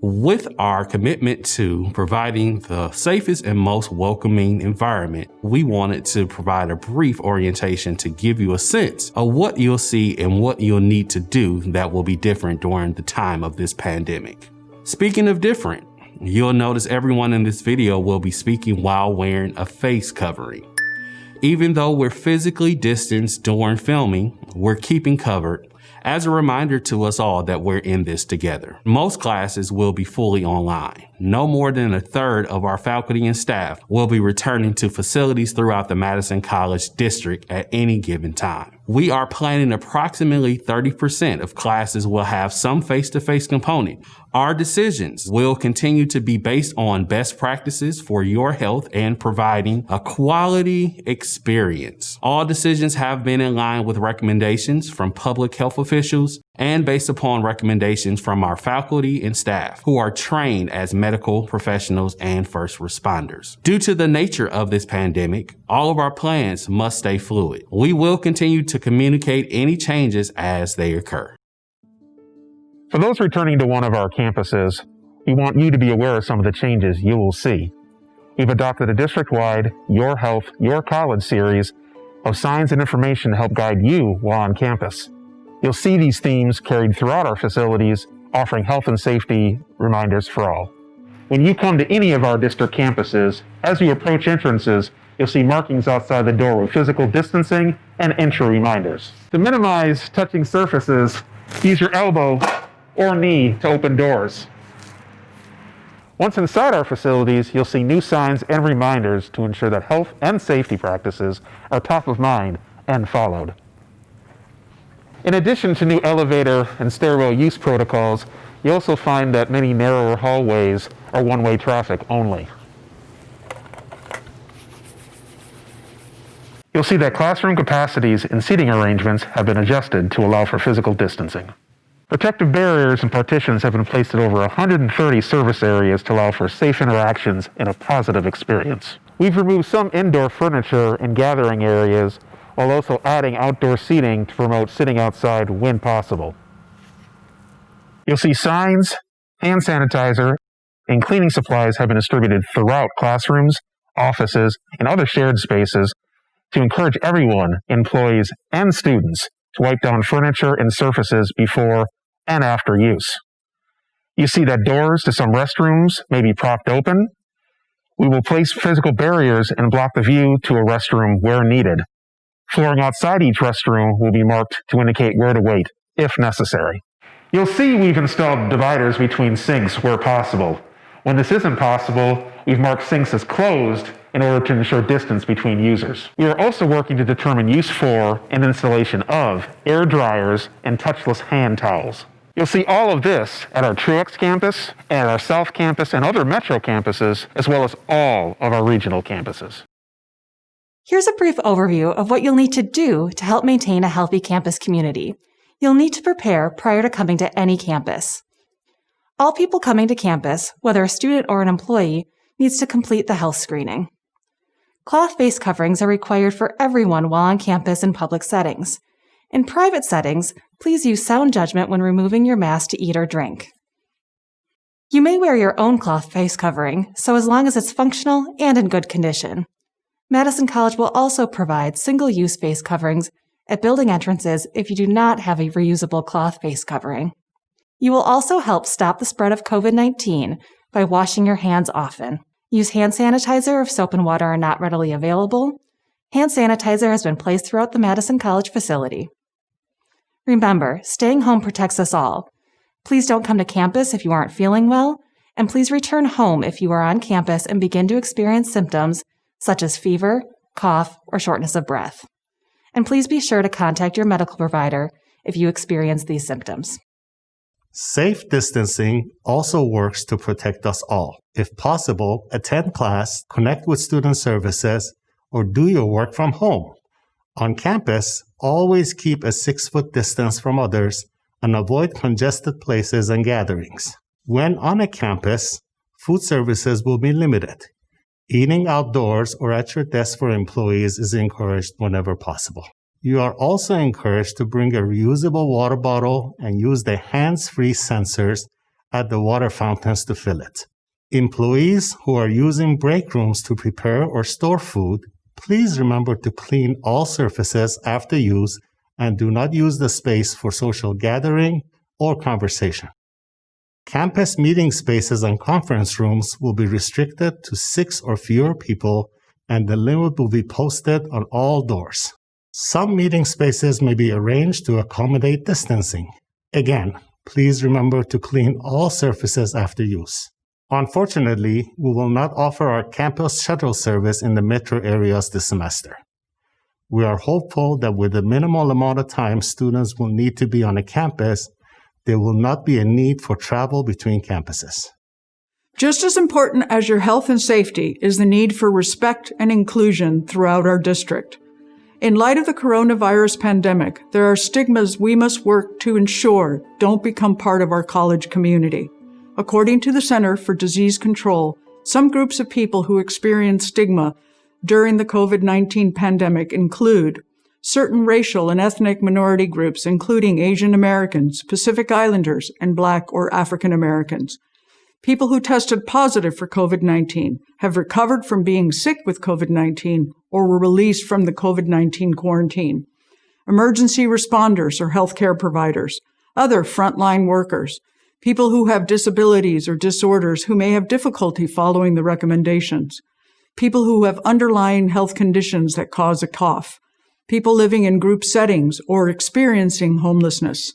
With our commitment to providing the safest and most welcoming environment, we wanted to provide a brief orientation to give you a sense of what you'll see and what you'll need to do that will be different during the time of this pandemic. Speaking of different, you'll notice everyone in this video will be speaking while wearing a face covering. Even though we're physically distanced during filming, we're keeping covered as a reminder to us all that we're in this together. Most classes will be fully online. No more than a third of our faculty and staff will be returning to facilities throughout the Madison College District at any given time. We are planning approximately 30% of classes will have some face-to-face component. Our decisions will continue to be based on best practices for your health and providing a quality experience. All decisions have been in line with recommendations from public health officials and based upon recommendations from our faculty and staff who are trained as medical professionals and first responders. Due to the nature of this pandemic, all of our plans must stay fluid. We will continue to communicate any changes as they occur. For those returning to one of our campuses, we want you to be aware of some of the changes you will see. We've adopted a district-wide Your Health, Your College series of signs and information to help guide you while on campus. You'll see these themes carried throughout our facilities, offering health and safety reminders for all. When you come to any of our district campuses, as you approach entrances, you'll see markings outside the door with physical distancing and entry reminders. To minimize touching surfaces, use your elbow or knee to open doors. Once inside our facilities, you'll see new signs and reminders to ensure that health and safety practices are top of mind and followed. In addition to new elevator and stairwell use protocols, you also find that many narrower hallways are one-way traffic only. You'll see that classroom capacities and seating arrangements have been adjusted to allow for physical distancing. Protective barriers and partitions have been placed at over 130 service areas to allow for safe interactions and a positive experience. We've removed some indoor furniture and gathering areas while also adding outdoor seating to promote sitting outside when possible. You'll see signs, hand sanitizer, and cleaning supplies have been distributed throughout classrooms, offices, and other shared spaces to encourage everyone, employees, and students to wipe down furniture and surfaces before and after use. You see that doors to some restrooms may be propped open. We will place physical barriers and block the view to a restroom where needed. Flooring outside each restroom will be marked to indicate where to wait, if necessary. You'll see we've installed dividers between sinks where possible. When this isn't possible, we've marked sinks as closed in order to ensure distance between users. We are also working to determine use for and installation of air dryers and touchless hand towels. You'll see all of this at our Truex campus, at our South campus, and other metro campuses, as well as all of our regional campuses. Here's a brief overview of what you'll need to do to help maintain a healthy campus community. You'll need to prepare prior to coming to any campus. All people coming to campus, whether a student or an employee, needs to complete the health screening. Cloth face coverings are required for everyone while on campus in public settings. In private settings, please use sound judgment when removing your mask to eat or drink. You may wear your own cloth face covering, so as long as it's functional and in good condition. Madison College will also provide single-use face coverings at building entrances if you do not have a reusable cloth face covering. You will also help stop the spread of COVID-19 by washing your hands often. Use hand sanitizer if soap and water are not readily available. Hand sanitizer has been placed throughout the Madison College facility. Remember, staying home protects us all. Please don't come to campus if you aren't feeling well, and please return home if you are on campus and begin to experience symptoms such as fever, cough, or shortness of breath. And please be sure to contact your medical provider if you experience these symptoms. Safe distancing also works to protect us all. If possible, attend class, connect with student services, or do your work from home. On campus, always keep a 6-foot distance from others and avoid congested places and gatherings. When on a campus, food services will be limited. Eating outdoors or at your desk for employees is encouraged whenever possible. You are also encouraged to bring a reusable water bottle and use the hands-free sensors at the water fountains to fill it. Employees who are using break rooms to prepare or store food, please remember to clean all surfaces after use and do not use the space for social gathering or conversation. Campus meeting spaces and conference rooms will be restricted to 6 or fewer people, and the limit will be posted on all doors. Some meeting spaces may be arranged to accommodate distancing. Again, please remember to clean all surfaces after use. Unfortunately, we will not offer our campus shuttle service in the metro areas this semester. We are hopeful that with the minimal amount of time students will need to be on a campus, there will not be a need for travel between campuses. Just as important as your health and safety is the need for respect and inclusion throughout our district. In light of the coronavirus pandemic, there are stigmas we must work to ensure don't become part of our college community. According to the Center for Disease Control, some groups of people who experience stigma during the COVID-19 pandemic include certain racial and ethnic minority groups, including Asian Americans, Pacific Islanders, and Black or African Americans. People who tested positive for COVID-19 have recovered from being sick with COVID-19 or were released from the COVID-19 quarantine. Emergency responders or healthcare providers, other frontline workers, people who have disabilities or disorders who may have difficulty following the recommendations, people who have underlying health conditions that cause a cough, people living in group settings or experiencing homelessness.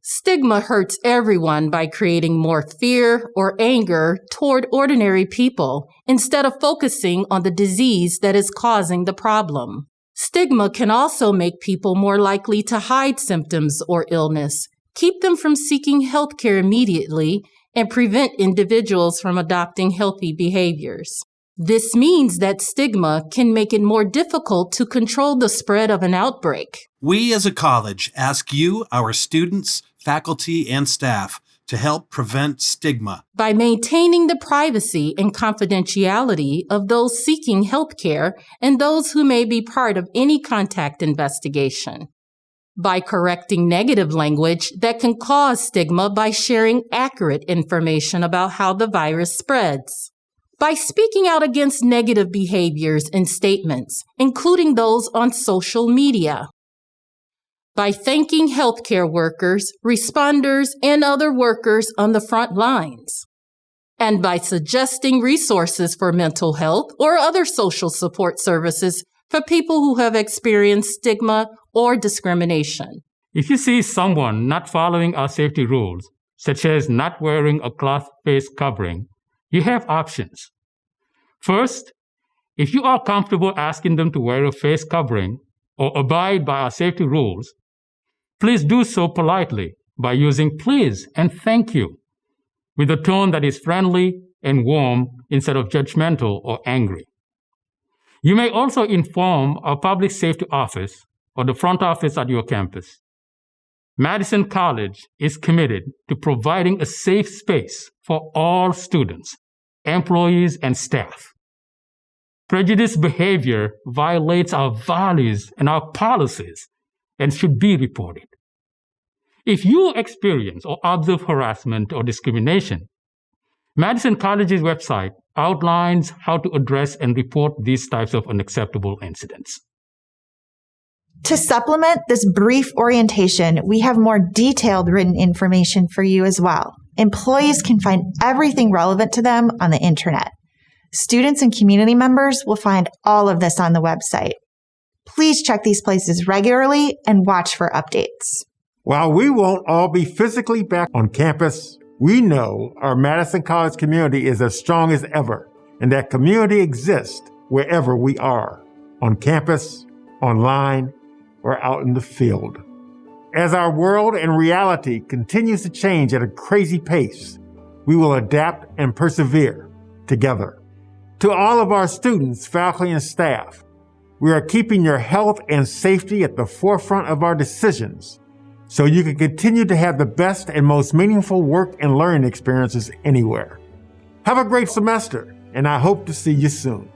Stigma hurts everyone by creating more fear or anger toward ordinary people instead of focusing on the disease that is causing the problem. Stigma can also make people more likely to hide symptoms or illness, keep them from seeking health care immediately, and prevent individuals from adopting healthy behaviors. This means that stigma can make it more difficult to control the spread of an outbreak. We as a college ask you, our students, faculty, and staff to help prevent stigma by maintaining the privacy and confidentiality of those seeking health care and those who may be part of any contact investigation, by correcting negative language that can cause stigma by sharing accurate information about how the virus spreads, by speaking out against negative behaviors and statements, including those on social media, by thanking healthcare workers, responders, and other workers on the front lines, and by suggesting resources for mental health or other social support services for people who have experienced stigma or discrimination. If you see someone not following our safety rules, such as not wearing a cloth face covering, you have options. First, if you are comfortable asking them to wear a face covering or abide by our safety rules, please do so politely by using please and thank you with a tone that is friendly and warm instead of judgmental or angry. You may also inform our public safety office or the front office at your campus. Madison College is committed to providing a safe space for all students, employees, and staff. Prejudice behavior violates our values and our policies and should be reported. If you experience or observe harassment or discrimination, Madison College's website outlines how to address and report these types of unacceptable incidents. To supplement this brief orientation, we have more detailed written information for you as well. Employees can find everything relevant to them on the internet. Students and community members will find all of this on the website. Please check these places regularly and watch for updates. While we won't all be physically back on campus, we know our Madison College community is as strong as ever, and that community exists wherever we are, on campus, online, or out in the field. As our world and reality continues to change at a crazy pace, we will adapt and persevere together. To all of our students, faculty, and staff, we are keeping your health and safety at the forefront of our decisions so you can continue to have the best and most meaningful work and learning experiences anywhere. Have a great semester, and I hope to see you soon.